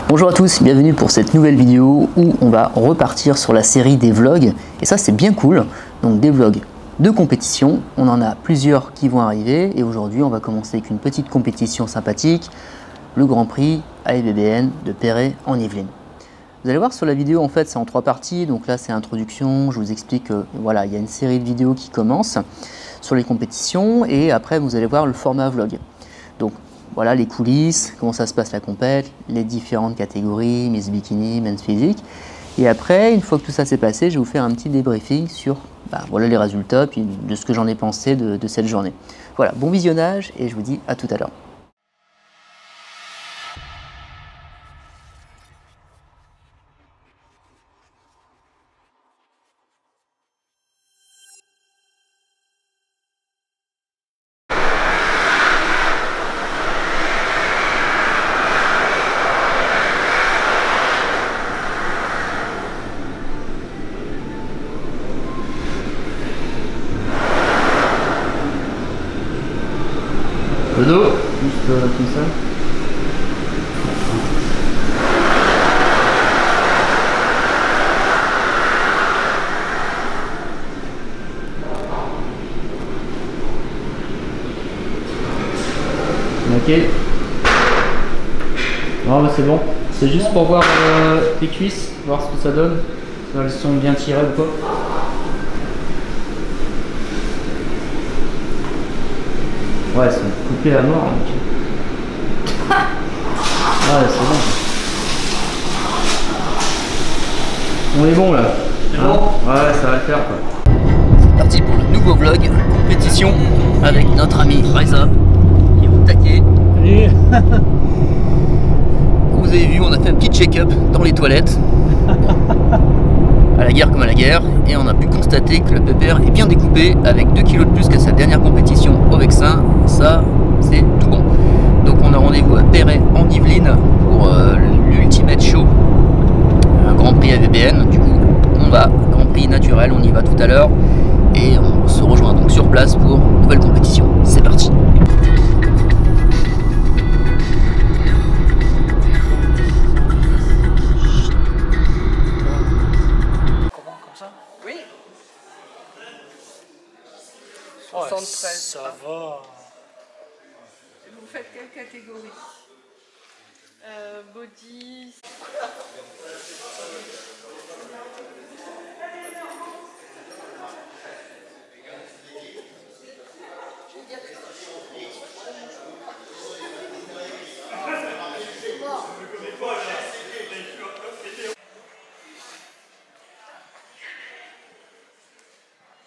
Bonjour à tous, bienvenue pour cette nouvelle vidéo où on va repartir sur la série des vlogs. Et ça c'est bien cool, donc des vlogs de compétition. On en a plusieurs qui vont arriver et aujourd'hui on va commencer avec une petite compétition sympathique, le Grand Prix AFBBN de Perret en Yvelines. Vous allez voir sur la vidéo, en fait c'est en 3 parties, donc là c'est introduction, je vous explique que voilà, il y a une série de vidéos qui commence sur les compétitions et après vous allez voir le format vlog. Donc voilà les coulisses, comment ça se passe la compète, les différentes catégories, Miss Bikini, Men's Physique. Et après, une fois que tout ça s'est passé, je vais vous faire un petit débriefing sur voilà les résultats, puis de ce que j'en ai pensé de cette journée. Voilà, bon visionnage et je vous dis à tout à l'heure. Le dos, juste comme ça. Ok. Non, bah c'est bon. C'est juste pour voir tes cuisses, voir ce que ça donne. Si elles sont bien tirées ou pas. Ouais, elles sont coupées à mort. Ouais, c'est bon. On est bon là. C'est bon ? Ouais, ça va le faire quoi. C'est parti pour le nouveau vlog, compétition avec notre ami Reza, qui est au taquet. Comme vous avez vu, on a fait un petit check-up dans les toilettes. À la guerre comme à la guerre, et on a pu constater que le pépère est bien découpé avec 2 kg de plus qu'à sa dernière compétition au Vexin. Ça, c'est tout bon. Donc on a rendez-vous à Perret en Yvelines pour l'Ultimate Show, un Grand Prix AFBBN. Du coup, on va Grand Prix naturel, on y va tout à l'heure, et on se rejoint donc sur place pour une nouvelle compétition. C'est parti. Ouais, 73. Ça va. Vous faites quelle catégorie? Body.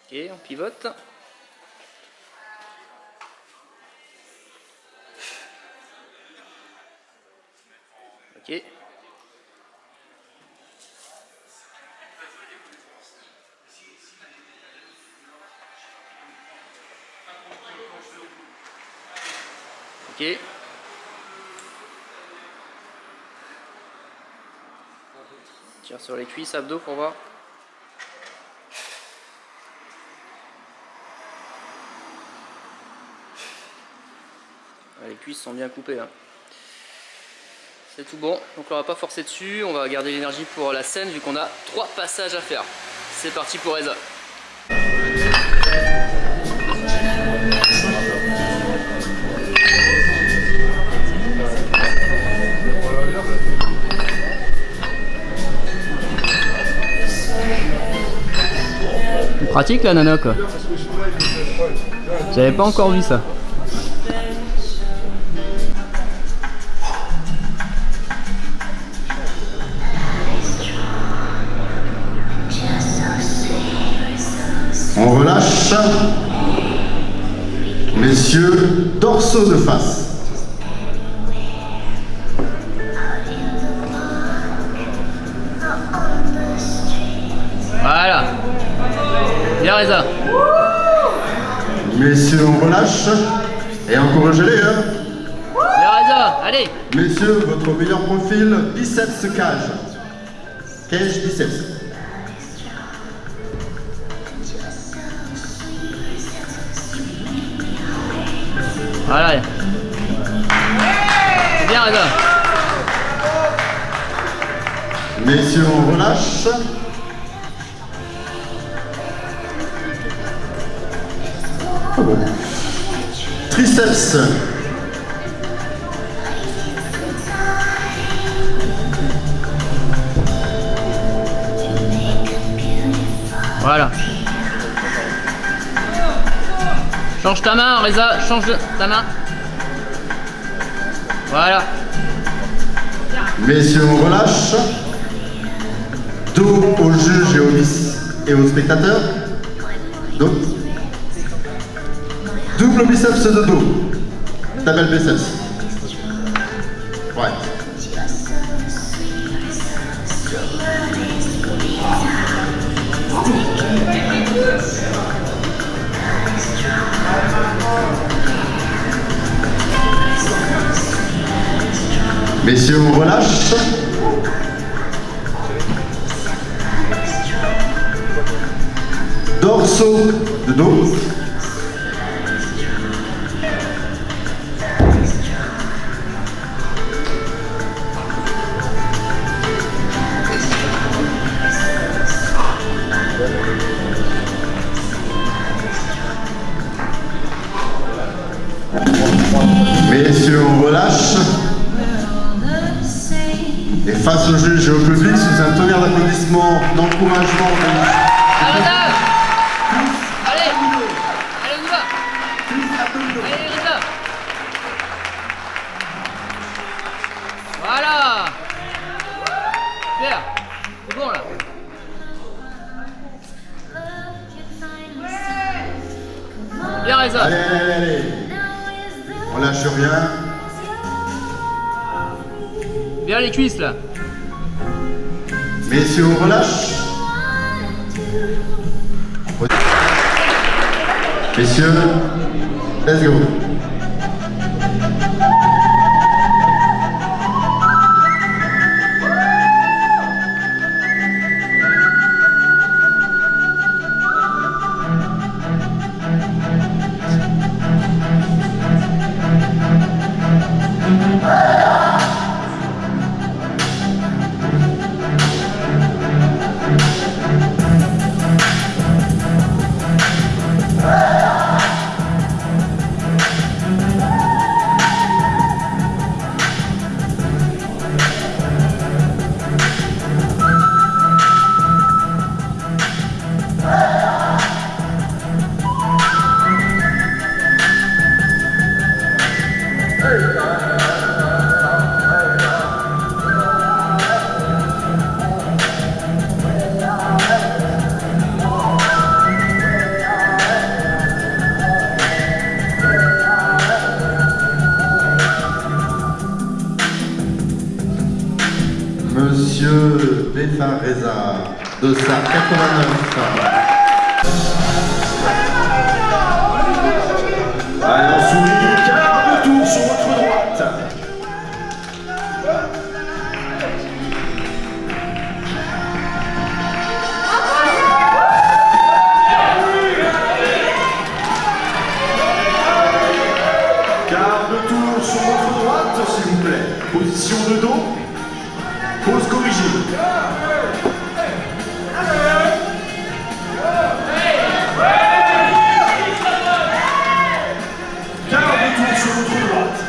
Ok, on pivote. Ok. Ok. Tire sur les cuisses, abdos pour voir. Les cuisses sont bien coupées. Hein. C'est tout bon, donc on va pas forcer dessus, on va garder l'énergie pour la scène vu qu'on a 3 passages à faire. C'est parti pour Reza. Pratique la nana quoi. J'avais pas encore vu ça. On relâche. Messieurs, torseau de face. Voilà. Bien Reza. Messieurs, on relâche. Et encouragez-les, hein. Bien Reza, allez. Messieurs, votre meilleur profil, biceps cage. Cage biceps. Voilà. C'est bien Reza. Messieurs, on relâche. Triceps. Voilà. Change ta main, Reza, change ta main. Voilà. Messieurs, on relâche. Dos au juge et aux spectateurs. Dos. Double biceps de dos. Double biceps. Ouais. Messieurs, on relâche. Dorsaux de dos. Messieurs, on relâche. Et face au juge et au public, sous un tonnerre d'applaudissements, d'encouragement. Allez, allez, on y va. Allez, Reza. Voilà. Super. C'est bon là. Bien, Reza. Allez, allez, allez. On lâche rien. Bien les cuisses là. Messieurs, on relâche. Messieurs, let's go. Monsieur Befa Reza, de sa 89. Allez, on sourit, quart de tour sur votre droite. Quart de tour sur votre droite, s'il vous plaît. Position de dos. Pose corrigée. Quart de tour sur votre droite.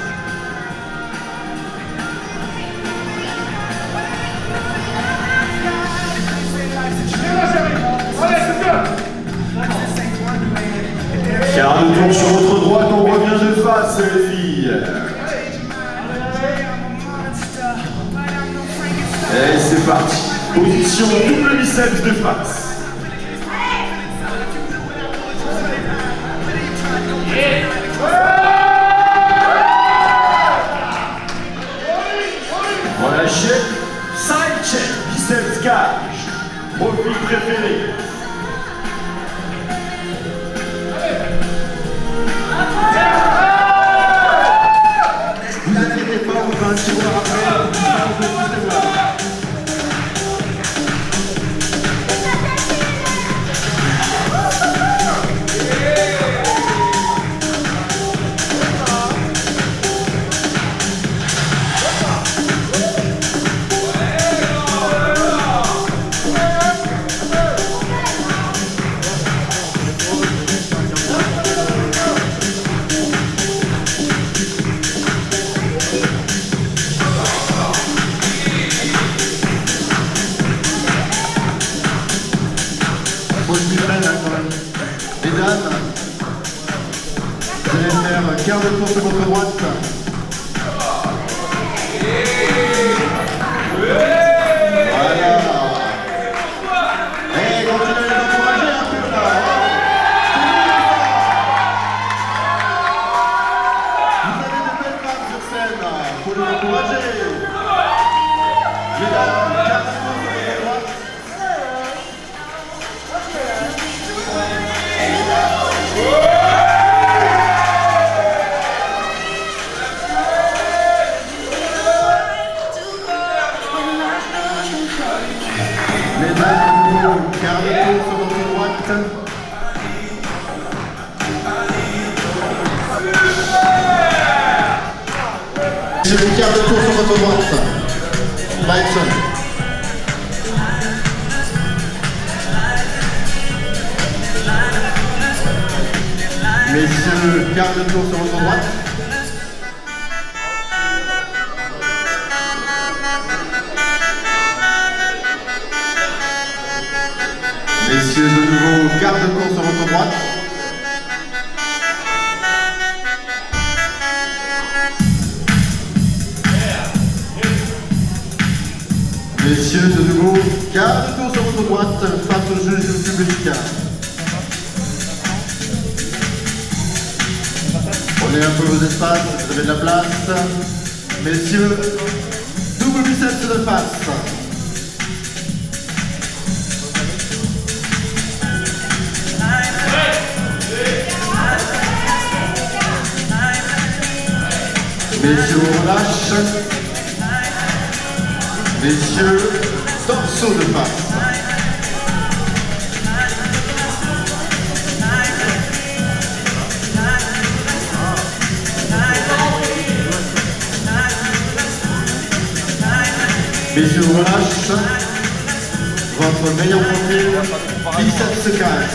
Quart de tour sur votre droite, on revient de face, les filles. Et c'est parti. Position double biceps de face. Relâchez. Side check, biceps cage. Profil préféré. Vous inquiétez pas, on va un petit voir après. tour sur votre droite. Voilà. Et continuez à les encourager un peu là. Vous avez de belles femmes sur scène. Il faut les encourager. Mesdames, garde le tour sur votre droite. Mesdames, garde le tour sur votre droite. Monsieur, garde le tour sur votre droite. Lightson. Messieurs, garde le tour sur votre droite. Messieurs, de nouveau, garde le tour sur votre droite. Messieurs, de nouveau, garde le tour sur votre droite face au juge du public. Prenez un peu vos espaces, vous avez de la place. Messieurs, double biceps de face. Messieurs, on relâche. Messieurs, torseau de face. Messieurs, on relâche. Votre meilleur profil, biceps cage.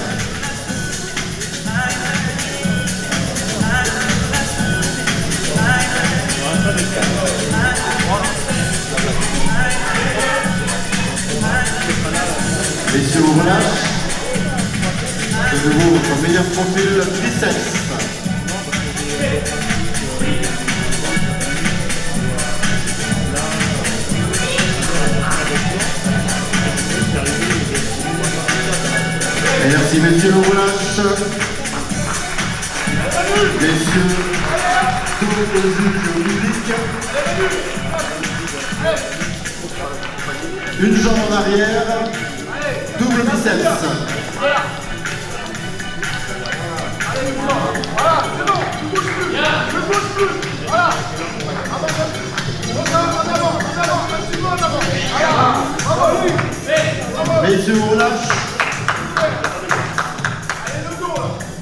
Messieurs, on relâche. De nouveau, votre meilleur profil, biceps. Et merci, messieurs, on relâche. Messieurs, tour au juge public. Une jambe en arrière, double biceps. Voilà, c'est bon, tu bouges plus, ne bouge plus, voilà. En avant, maximum en avant. Voilà, bravo. Messieurs, on relâche.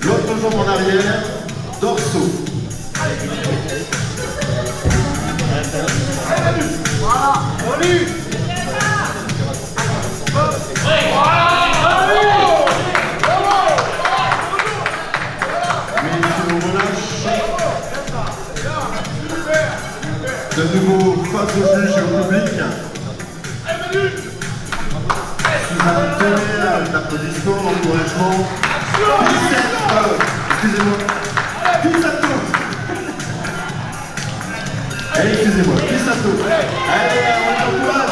L'autre jambe en arrière, dorsaux. Voilà, Oli. Messieurs, on relâche. De nouveau, face au juge et au public. Sous un tonnerre d'applaudissements, d'encouragements. Excusez-moi. Pisato. Allez, excusez-moi. Pisato. Allez, on encourage.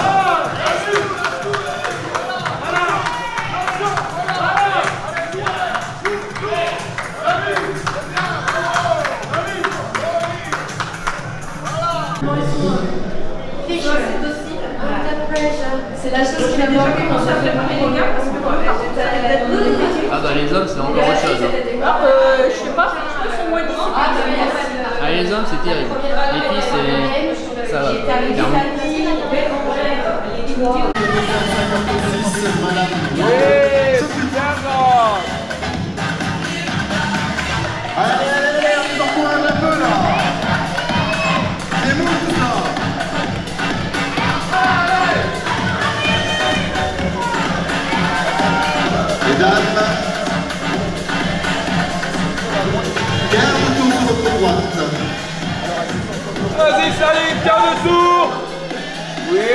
C'est la chose qui m'a manqué quand ça fait parler les gars parce que Ah bah les hommes c'est encore autre chose. Je sais pas, ils sont moins disciplinés. Ah les hommes c'est terrible. Les filles c'est... ça va. Clairement. Allez, on s'encourage un peu là. C'est bon tout ça. Mesdames, garde le tour sur votre droite. Vas-y, Salim, garde le tour. Oui.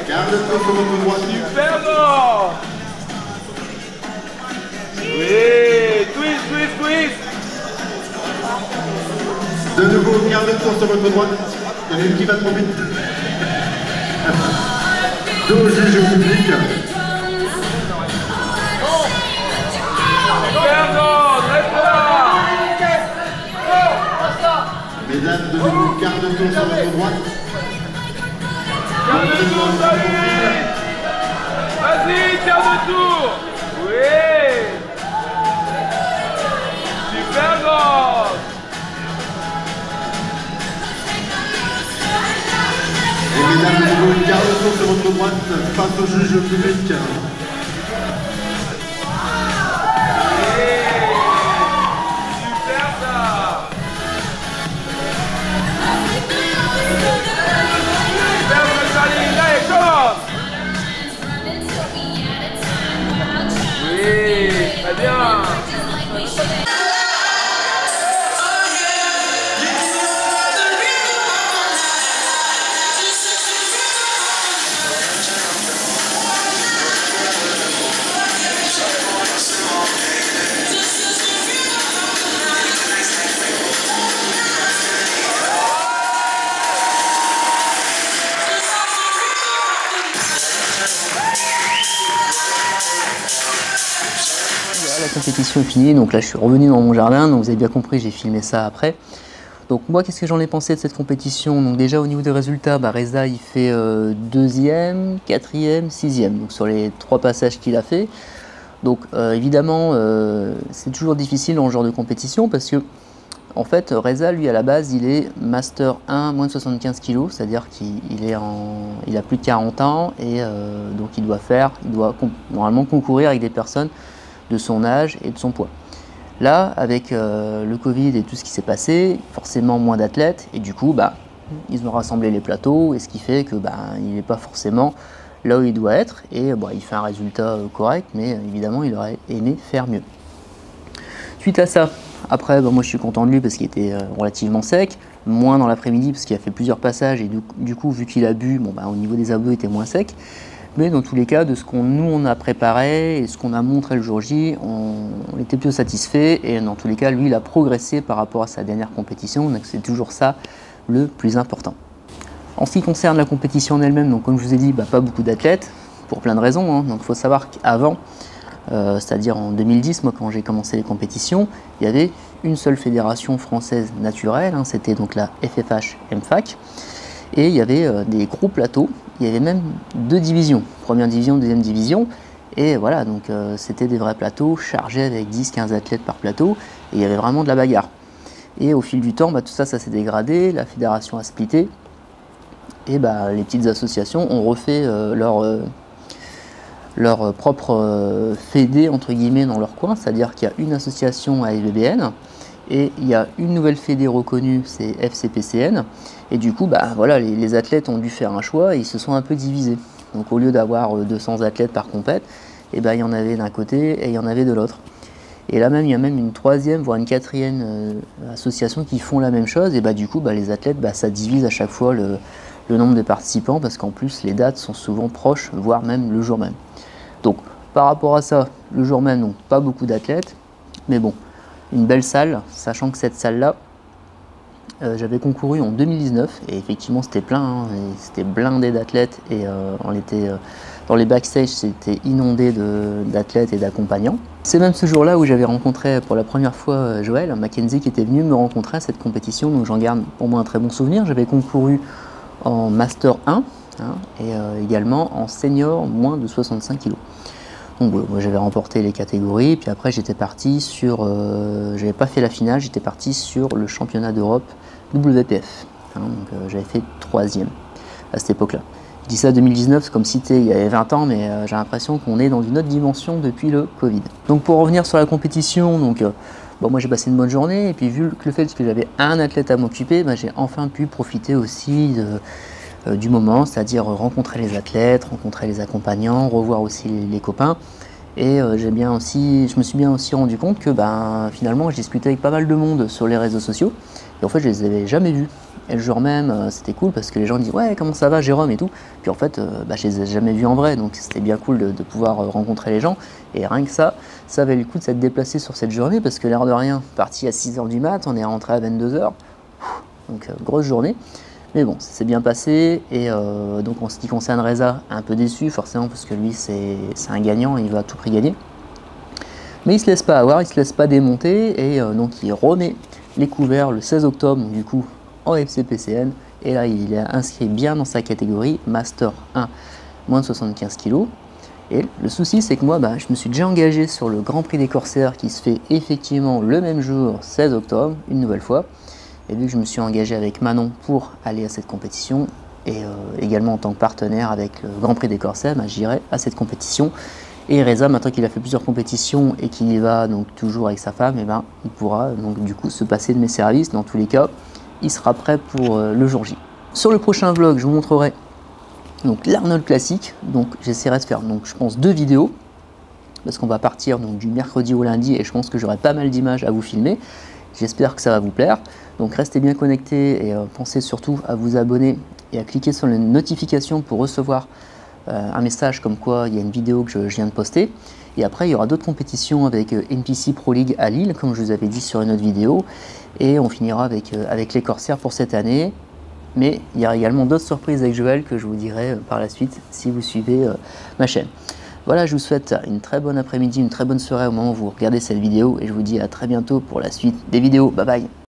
Garde le tour sur votre droite. Super, non. Oui, twist, twist, twist. quart de tour sur votre droite. Il y en a une qui va trop vite. Dos au juge au public. Mesdames, de nouveau, quart de tour sur votre droite. Vas-y, quart de tour. Oui. Super grand. Et mesdames, de nouveau, quart de tour sur votre droite face au juge public. Très bien. La compétition est finie, donc là je suis revenu dans mon jardin, donc vous avez bien compris, j'ai filmé ça après. Donc moi, qu'est-ce que j'en ai pensé de cette compétition? Donc déjà au niveau des résultats, Reza il fait 2e, 4e, 6e, donc sur les 3 passages qu'il a fait. Donc évidemment, c'est toujours difficile dans ce genre de compétition parce que en fait, Reza, lui, à la base, il est Master 1, moins de 75 kg, c'est-à-dire qu'il a plus de 40 ans et donc il doit normalement concourir avec des personnes de son âge et de son poids. Là, avec le Covid et tout ce qui s'est passé, forcément moins d'athlètes, et du coup, ils ont rassemblé les plateaux, et ce qui fait que il n'est pas forcément là où il doit être, et il fait un résultat correct, mais évidemment, il aurait aimé faire mieux. Suite à ça, après, moi je suis content de lui parce qu'il était relativement sec, moins dans l'après-midi parce qu'il a fait plusieurs passages, et du coup, vu qu'il a bu, au niveau des abdos, il était moins sec. Mais dans tous les cas, de ce qu'on a préparé et ce qu'on a montré le jour J, on était plutôt satisfait. Et dans tous les cas, lui, il a progressé par rapport à sa dernière compétition. Donc c'est toujours ça le plus important. En ce qui concerne la compétition en elle-même, donc comme je vous ai dit, pas beaucoup d'athlètes, pour plein de raisons. Donc il faut savoir qu'avant, c'est-à-dire en 2010, moi quand j'ai commencé les compétitions, il y avait une seule fédération française naturelle, c'était donc la FFH MFAC. Et il y avait des gros plateaux, il y avait même 2 divisions, première division, deuxième division, et voilà, donc c'était des vrais plateaux chargés avec 10-15 athlètes par plateau, et il y avait vraiment de la bagarre. Et au fil du temps, tout ça, ça s'est dégradé, la fédération a splitté, et les petites associations ont refait leur propre fédé, entre guillemets, dans leur coin, c'est-à-dire qu'il y a une association AFBBN, et il y a une nouvelle fédé reconnue, c'est FCPCN, et du coup, voilà, les athlètes ont dû faire un choix et ils se sont un peu divisés. Donc au lieu d'avoir 200 athlètes par compète, il y en avait d'un côté et il y en avait de l'autre. Et là même, il y a même une 3e, voire une 4e association qui font la même chose, et du coup, les athlètes, ça divise à chaque fois le nombre de participants, parce qu'en plus, les dates sont souvent proches, voire même le jour même. Donc par rapport à ça, le jour même, donc pas beaucoup d'athlètes, mais bon, une belle salle, sachant que cette salle-là, j'avais concouru en 2019 et effectivement c'était plein, c'était blindé d'athlètes et on était dans les backstage, c'était inondé d'athlètes et d'accompagnants. C'est même ce jour-là où j'avais rencontré pour la première fois Joël Mackenzie qui était venu me rencontrer à cette compétition, donc j'en garde pour moi un très bon souvenir. J'avais concouru en Master 1 et également en Senior moins de 65 kg. Donc moi j'avais remporté les catégories, puis après j'étais parti sur, j'avais pas fait la finale, j'étais parti sur le championnat d'Europe WPF, donc j'avais fait 3e à cette époque-là. Je dis ça 2019, c'est comme si il y avait 20 ans, mais j'ai l'impression qu'on est dans une autre dimension depuis le Covid. Donc pour revenir sur la compétition, donc moi j'ai passé une bonne journée, et puis vu le fait que j'avais un athlète à m'occuper, j'ai enfin pu profiter aussi du moment, c'est-à-dire rencontrer les athlètes, rencontrer les accompagnants, revoir aussi les copains. Et je me suis bien aussi rendu compte que finalement je discutais avec pas mal de monde sur les réseaux sociaux, et en fait je les avais jamais vus. Et le jour même, c'était cool parce que les gens disent ouais, comment ça va Jérôme et tout, puis en fait je les ai jamais vus en vrai, donc c'était bien cool de pouvoir rencontrer les gens. Et rien que ça valait le coup de s'être déplacé sur cette journée, parce que l'air de rien, parti à 6 h du mat, on est rentré à 22 h. donc grosse journée. Mais bon, ça s'est bien passé, et donc en ce qui concerne Reza, un peu déçu forcément, parce que lui c'est un gagnant, il va à tout prix gagner. Mais il se laisse pas avoir, il se laisse pas démonter, et donc il remet les couverts le 16 octobre, donc du coup en FCPCN, et là il est inscrit bien dans sa catégorie Master 1, moins de 75 kg. Et le souci, c'est que moi, je me suis déjà engagé sur le Grand Prix des Corsaires qui se fait effectivement le même jour, 16 octobre, une nouvelle fois. Et vu que je me suis engagé avec Manon pour aller à cette compétition, et également en tant que partenaire avec le Grand Prix des Corsaires, j'irai à cette compétition. Et Reza, maintenant qu'il a fait plusieurs compétitions et qu'il y va donc toujours avec sa femme, il pourra donc du coup se passer de mes services. Dans tous les cas, il sera prêt pour le jour J. Sur le prochain vlog, je vous montrerai donc l'Arnold classique. Donc j'essaierai de faire, donc je pense, 2 vidéos, parce qu'on va partir donc du mercredi au lundi, et je pense que j'aurai pas mal d'images à vous filmer. J'espère que ça va vous plaire. Donc restez bien connectés, et pensez surtout à vous abonner et à cliquer sur les notifications pour recevoir un message comme quoi il y a une vidéo que je viens de poster. Et après, il y aura d'autres compétitions avec NPC Pro League à Lille, comme je vous avais dit sur une autre vidéo. Et on finira avec les Corsaires pour cette année. Mais il y aura également d'autres surprises avec Joël que je vous dirai par la suite si vous suivez ma chaîne. Voilà, je vous souhaite une très bonne après-midi, une très bonne soirée au moment où vous regardez cette vidéo, et je vous dis à très bientôt pour la suite des vidéos. Bye bye.